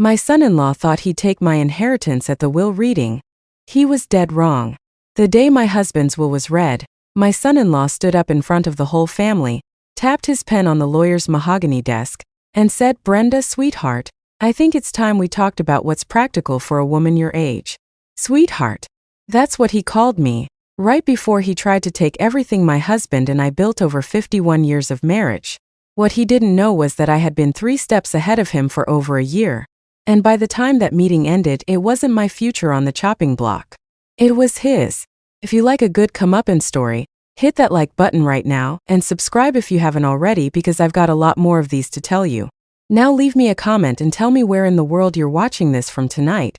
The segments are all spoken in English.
My son-in-law thought he'd take my inheritance at the will reading. He was dead wrong. The day my husband's will was read, my son-in-law stood up in front of the whole family, tapped his pen on the lawyer's mahogany desk, and said, "Brenda, sweetheart, I think it's time we talked about what's practical for a woman your age." Sweetheart. That's what he called me, right before he tried to take everything my husband and I built over 51 years of marriage. What he didn't know was that I had been 3 steps ahead of him for over a year. And by the time that meeting ended, it wasn't my future on the chopping block. It was his. If you like a good come-uppance story, hit that like button right now, and subscribe if you haven't already because I've got a lot more of these to tell you. Now leave me a comment and tell me where in the world you're watching this from tonight.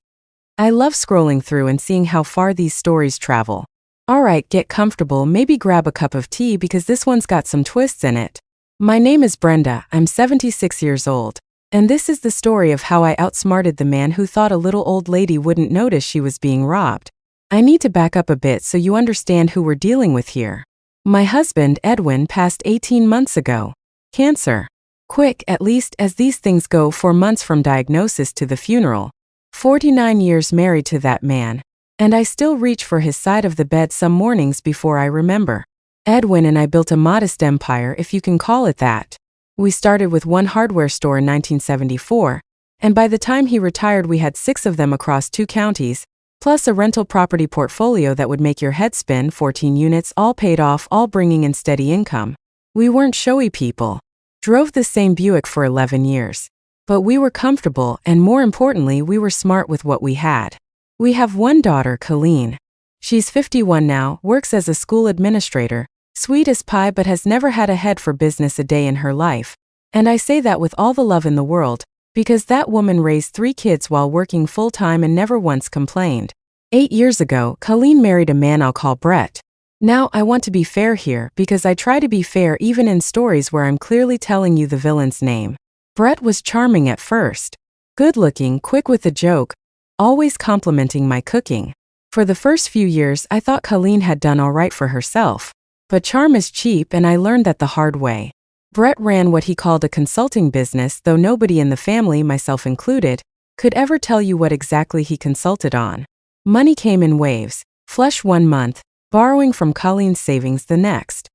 I love scrolling through and seeing how far these stories travel. Alright, get comfortable, maybe grab a cup of tea because this one's got some twists in it. My name is Brenda, I'm 76 years old. And this is the story of how I outsmarted the man who thought a little old lady wouldn't notice she was being robbed. I need to back up a bit so you understand who we're dealing with here. My husband, Edwin, passed 18 months ago. Cancer. Quick, at least as these things go, 4 months from diagnosis to the funeral. 49 years married to that man. And I still reach for his side of the bed some mornings before I remember. Edwin and I built a modest empire, if you can call it that. We started with one hardware store in 1974, and by the time he retired we had 6 of them across 2 counties, plus a rental property portfolio that would make your head spin. 14 units, all paid off, all bringing in steady income. We weren't showy people. Drove the same Buick for 11 years. But we were comfortable, and more importantly, we were smart with what we had. We have one daughter, Colleen. She's 51 now, works as a school administrator, sweet as pie but has never had a head for business a day in her life. And I say that with all the love in the world, because that woman raised 3 kids while working full-time and never once complained. 8 years ago, Colleen married a man I'll call Brett. Now, I want to be fair here because I try to be fair even in stories where I'm clearly telling you the villain's name. Brett was charming at first. Good-looking, quick with a joke, always complimenting my cooking. For the first few years, I thought Colleen had done all right for herself. But charm is cheap, and I learned that the hard way. Brett ran what he called a consulting business, though nobody in the family, myself included, could ever tell you what exactly he consulted on. Money came in waves, flush 1 month, borrowing from Colleen's savings the next.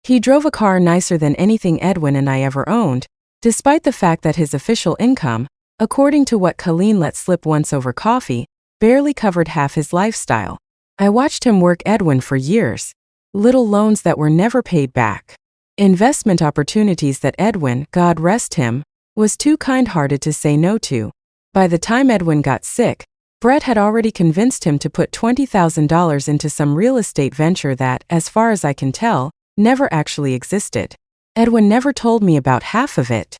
He drove a car nicer than anything Edwin and I ever owned, despite the fact that his official income, according to what Colleen let slip once over coffee, barely covered half his lifestyle. I watched him work Edwin for years. Little loans that were never paid back. Investment opportunities that Edwin, God rest him, was too kind-hearted to say no to. By the time Edwin got sick, Brett had already convinced him to put $20,000 into some real estate venture that, as far as I can tell, never actually existed. Edwin never told me about half of it.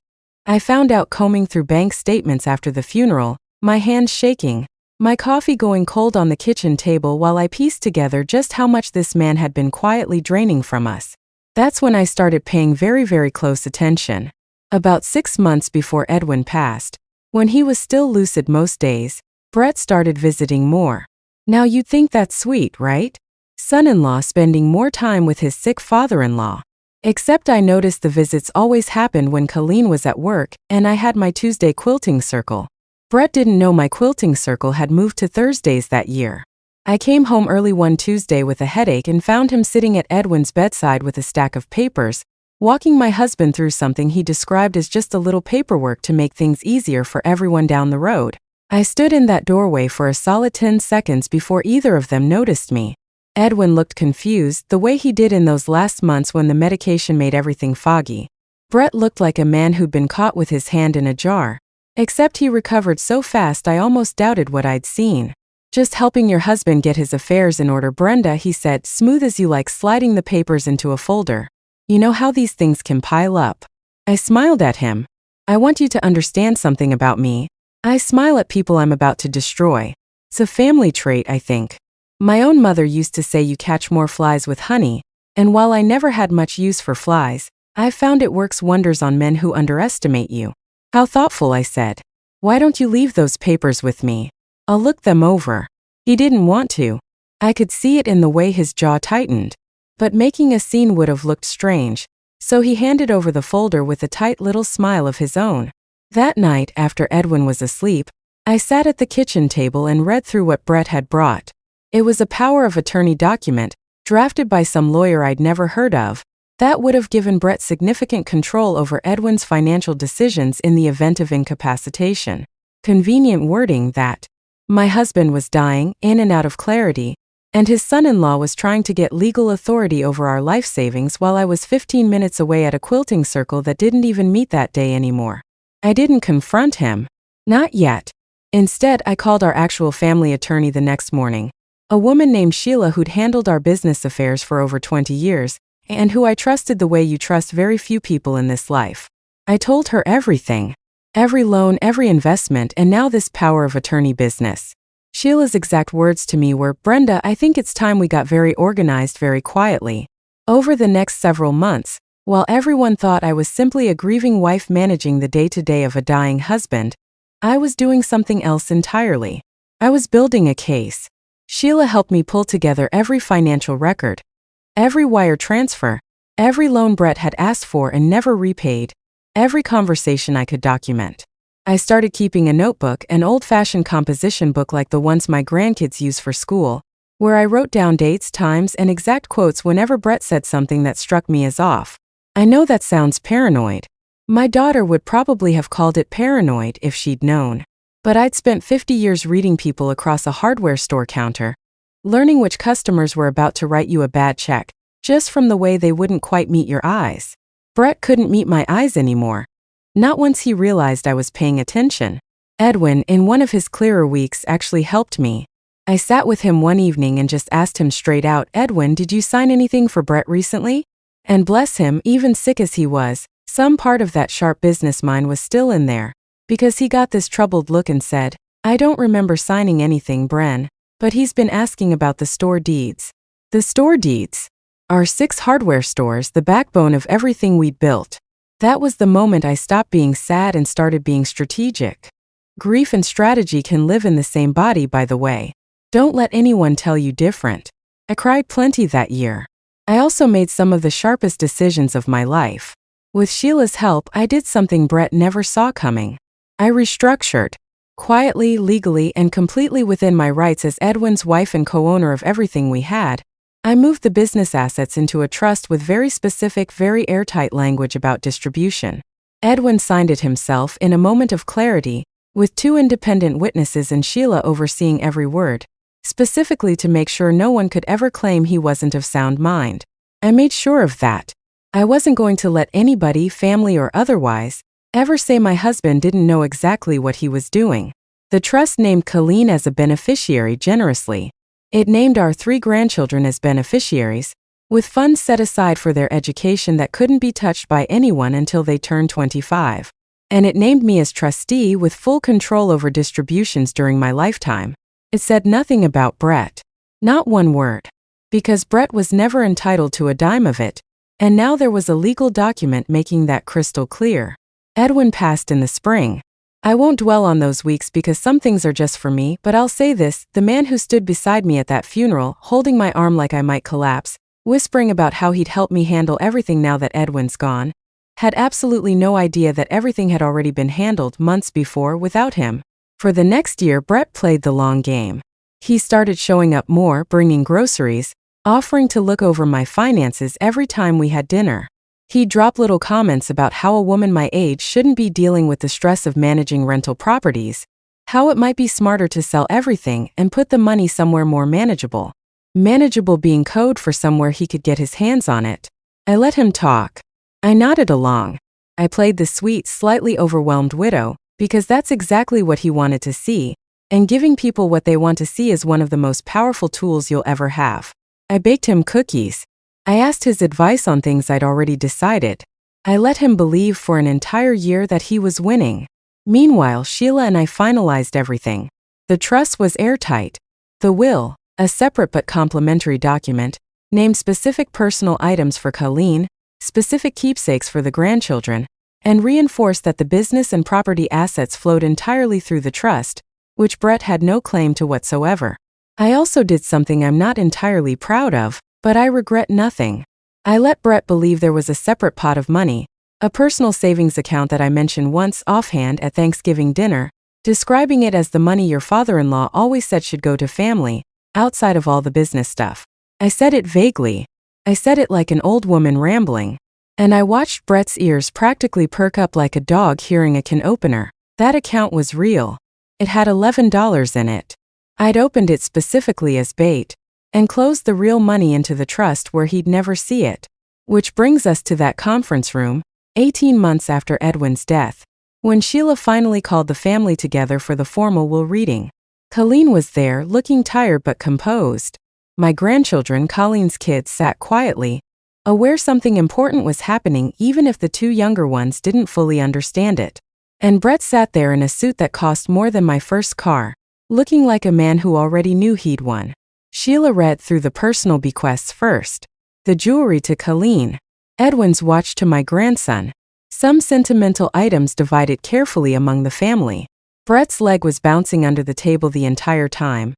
I found out combing through bank statements after the funeral, my hands shaking, my coffee going cold on the kitchen table while I pieced together just how much this man had been quietly draining from us. That's when I started paying very, very close attention. About 6 months before Edwin passed, when he was still lucid most days, Brett started visiting more. Now you'd think that's sweet, right? Son-in-law spending more time with his sick father-in-law. Except I noticed the visits always happened when Colleen was at work, and I had my Tuesday quilting circle. Brett didn't know my quilting circle had moved to Thursdays that year. I came home early one Tuesday with a headache and found him sitting at Edwin's bedside with a stack of papers, walking my husband through something he described as just a little paperwork to make things easier for everyone down the road. I stood in that doorway for a solid 10 seconds before either of them noticed me. Edwin looked confused, the way he did in those last months when the medication made everything foggy. Brett looked like a man who'd been caught with his hand in a jar. Except he recovered so fast I almost doubted what I'd seen. "Just helping your husband get his affairs in order, Brenda," he said, smooth as you like, sliding the papers into a folder. "You know how these things can pile up." I smiled at him. "I want you to understand something about me. I smile at people I'm about to destroy. It's a family trait, I think. My own mother used to say you catch more flies with honey, and while I never had much use for flies, I've found it works wonders on men who underestimate you." "How thoughtful," I said. "Why don't you leave those papers with me? I'll look them over." He didn't want to. I could see it in the way his jaw tightened. But making a scene would have looked strange, so he handed over the folder with a tight little smile of his own. That night, after Edwin was asleep, I sat at the kitchen table and read through what Brett had brought. It was a power of attorney document, drafted by some lawyer I'd never heard of, that would have given Brett significant control over Edwin's financial decisions in the event of incapacitation. Convenient wording that my husband was dying, in and out of clarity, and his son-in-law was trying to get legal authority over our life savings while I was 15 minutes away at a quilting circle that didn't even meet that day anymore. I didn't confront him. Not yet. Instead, I called our actual family attorney the next morning, a woman named Sheila who'd handled our business affairs for over 20 years, and who I trusted the way you trust very few people in this life. I told her everything. Every loan, every investment, and now this power of attorney business. Sheila's exact words to me were, "Brenda, I think it's time we got very organized very quietly." Over the next several months, while everyone thought I was simply a grieving wife managing the day-to-day of a dying husband, I was doing something else entirely. I was building a case. Sheila helped me pull together every financial record, every wire transfer, every loan Brett had asked for and never repaid, every conversation I could document. I started keeping a notebook, an old-fashioned composition book like the ones my grandkids use for school, where I wrote down dates, times, and exact quotes whenever Brett said something that struck me as off. I know that sounds paranoid. My daughter would probably have called it paranoid if she'd known. But I'd spent 50 years reading people across a hardware store counter, learning which customers were about to write you a bad check, just from the way they wouldn't quite meet your eyes. Brett couldn't meet my eyes anymore. Not once he realized I was paying attention. Edwin, in one of his clearer weeks, actually helped me. I sat with him one evening and just asked him straight out, "Edwin, did you sign anything for Brett recently?" And bless him, even sick as he was, some part of that sharp business mind was still in there, because he got this troubled look and said, "I don't remember signing anything, Bren, but he's been asking about the store deeds." The store deeds? Our 6 hardware stores, the backbone of everything we'd built. That was the moment I stopped being sad and started being strategic. Grief and strategy can live in the same body, by the way. Don't let anyone tell you different. I cried plenty that year. I also made some of the sharpest decisions of my life. With Sheila's help, I did something Brett never saw coming. I restructured. Quietly, legally, and completely within my rights as Edwin's wife and co-owner of everything we had, I moved the business assets into a trust with very specific, very airtight language about distribution. Edwin signed it himself in a moment of clarity, with 2 independent witnesses and Sheila overseeing every word, specifically to make sure no one could ever claim he wasn't of sound mind. I made sure of that. I wasn't going to let anybody, family or otherwise, ever say my husband didn't know exactly what he was doing. The trust named Colleen as a beneficiary generously. It named our 3 grandchildren as beneficiaries, with funds set aside for their education that couldn't be touched by anyone until they turned 25. And it named me as trustee with full control over distributions during my lifetime. It said nothing about Brett. Not one word. Because Brett was never entitled to a dime of it, and now there was a legal document making that crystal clear. Edwin passed in the spring. I won't dwell on those weeks because some things are just for me, but I'll say this, the man who stood beside me at that funeral, holding my arm like I might collapse, whispering about how he'd help me handle everything now that Edwin's gone, had absolutely no idea that everything had already been handled months before without him. For the next year, Brett played the long game. He started showing up more, bringing groceries, offering to look over my finances every time we had dinner. He'd drop little comments about how a woman my age shouldn't be dealing with the stress of managing rental properties, how it might be smarter to sell everything and put the money somewhere more manageable. Manageable being code for somewhere he could get his hands on it. I let him talk. I nodded along. I played the sweet, slightly overwhelmed widow, because that's exactly what he wanted to see, and giving people what they want to see is one of the most powerful tools you'll ever have. I baked him cookies. I asked his advice on things I'd already decided. I let him believe for an entire year that he was winning. Meanwhile, Sheila and I finalized everything. The trust was airtight. The will, a separate but complementary document, named specific personal items for Colleen, specific keepsakes for the grandchildren, and reinforced that the business and property assets flowed entirely through the trust, which Brett had no claim to whatsoever. I also did something I'm not entirely proud of, but I regret nothing. I let Brett believe there was a separate pot of money, A personal savings account that I mentioned once offhand at Thanksgiving dinner, describing it as the money your father-in-law always said should go to family, outside of all the business stuff. I said it vaguely. I said it like an old woman rambling. And I watched Brett's ears practically perk up like a dog hearing a can opener. That account was real. It had $11 in it. I'd opened it specifically as bait, and closed the real money into the trust where he'd never see it. Which brings us to that conference room, 18 months after Edwin's death, when Sheila finally called the family together for the formal will reading. Colleen was there, looking tired but composed. My grandchildren, Colleen's kids, sat quietly, aware something important was happening even if the two younger ones didn't fully understand it. And Brett sat there in a suit that cost more than my first car, looking like a man who already knew he'd won. Sheila read through the personal bequests first. The jewelry to Colleen. Edwin's watch to my grandson. Some sentimental items divided carefully among the family. Brett's leg was bouncing under the table the entire time,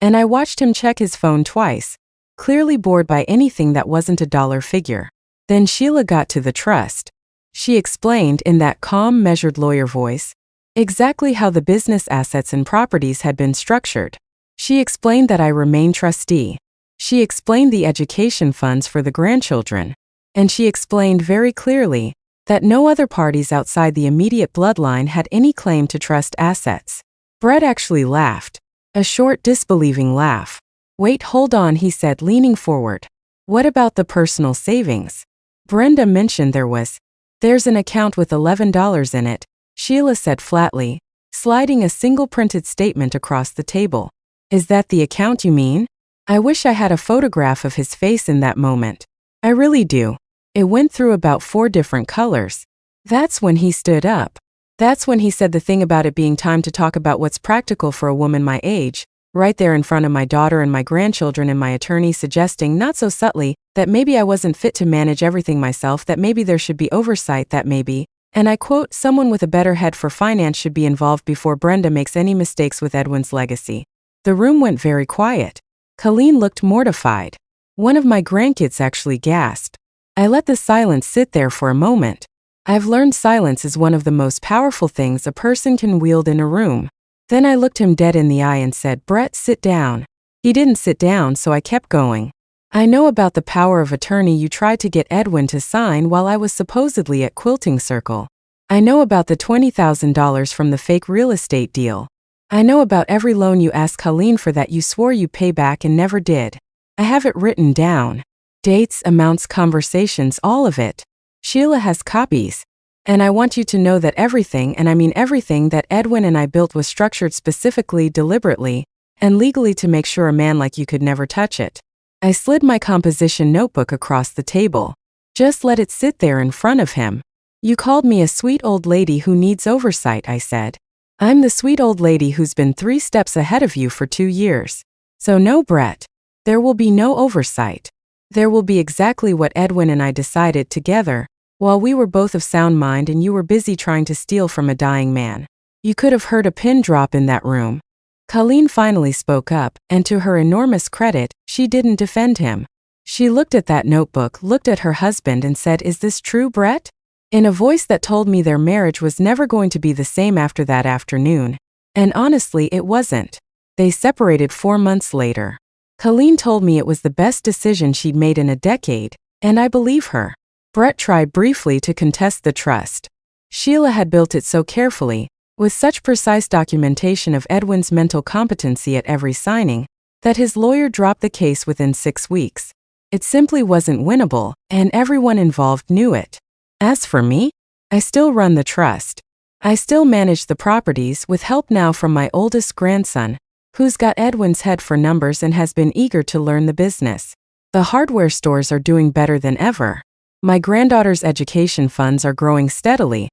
and I watched him check his phone twice, clearly bored by anything that wasn't a dollar figure. Then Sheila got to the trust. She explained in that calm, measured lawyer voice exactly how the business assets and properties had been structured. She explained that I remain trustee. She explained the education funds for the grandchildren. And she explained very clearly that no other parties outside the immediate bloodline had any claim to trust assets. Brett actually laughed. A short, disbelieving laugh. Wait, hold on, he said, leaning forward. What about the personal savings? Brenda mentioned there's an account with $11 in it, Sheila said flatly, sliding a single printed statement across the table. Is that the account you mean? I wish I had a photograph of his face in that moment. I really do. It went through about 4 different colors. That's when he stood up. That's when he said the thing about it being time to talk about what's practical for a woman my age, right there in front of my daughter and my grandchildren, and my attorney suggesting, not so subtly, that maybe I wasn't fit to manage everything myself, that maybe there should be oversight, that maybe, and I quote, someone with a better head for finance should be involved before Brenda makes any mistakes with Edwin's legacy. The room went very quiet. Colleen looked mortified. One of my grandkids actually gasped. I let the silence sit there for a moment. I've learned silence is one of the most powerful things a person can wield in a room. Then I looked him dead in the eye and said, Brett, sit down. He didn't sit down, so I kept going. I know about the power of attorney you tried to get Edwin to sign while I was supposedly at Quilting Circle. I know about the $20,000 from the fake real estate deal. I know about every loan you asked Colleen for that you swore you'd pay back and never did. I have it written down. Dates, amounts, conversations, all of it. Sheila has copies. And I want you to know that everything, and I mean everything, that Edwin and I built was structured specifically, deliberately, and legally to make sure a man like you could never touch it. I slid my composition notebook across the table. Just let it sit there in front of him. You called me a sweet old lady who needs oversight, I said. I'm the sweet old lady who's been 3 steps ahead of you for 2 years. So no, Brett. There will be no oversight. There will be exactly what Edwin and I decided together, while we were both of sound mind and you were busy trying to steal from a dying man. You could have heard a pin drop in that room. Colleen finally spoke up, and to her enormous credit, she didn't defend him. She looked at that notebook, looked at her husband and said, Is this true, Brett? In a voice that told me their marriage was never going to be the same after that afternoon. And honestly, it wasn't. They separated 4 months later. Colleen told me it was the best decision she'd made in a decade, and I believe her. Brett tried briefly to contest the trust. Sheila had built it so carefully, with such precise documentation of Edwin's mental competency at every signing, that his lawyer dropped the case within 6 weeks. It simply wasn't winnable, and everyone involved knew it. As for me, I still run the trust. I still manage the properties with help now from my oldest grandson, who's got Edwin's head for numbers and has been eager to learn the business. The hardware stores are doing better than ever. My granddaughter's education funds are growing steadily,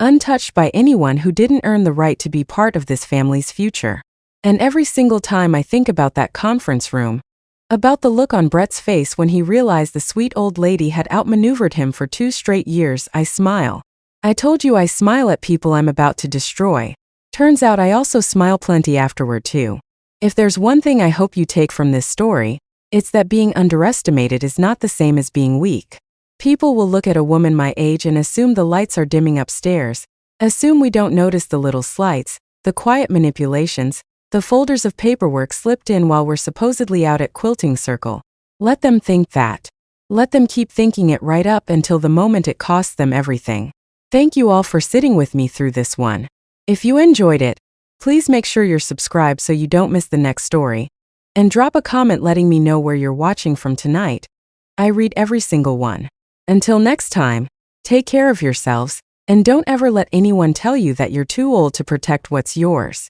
untouched by anyone who didn't earn the right to be part of this family's future. And every single time I think about that conference room, about the look on Brett's face when he realized the sweet old lady had outmaneuvered him for 2 straight years, I smile. I told you I smile at people I'm about to destroy. Turns out I also smile plenty afterward too. If there's one thing I hope you take from this story, it's that being underestimated is not the same as being weak. People will look at a woman my age and assume the lights are dimming upstairs, assume we don't notice the little slights, the quiet manipulations, the folders of paperwork slipped in while we're supposedly out at quilting circle. Let them think that. Let them keep thinking it right up until the moment it costs them everything. Thank you all for sitting with me through this one. If you enjoyed it, please make sure you're subscribed so you don't miss the next story. And drop a comment letting me know where you're watching from tonight. I read every single one. Until next time, take care of yourselves, and don't ever let anyone tell you that you're too old to protect what's yours.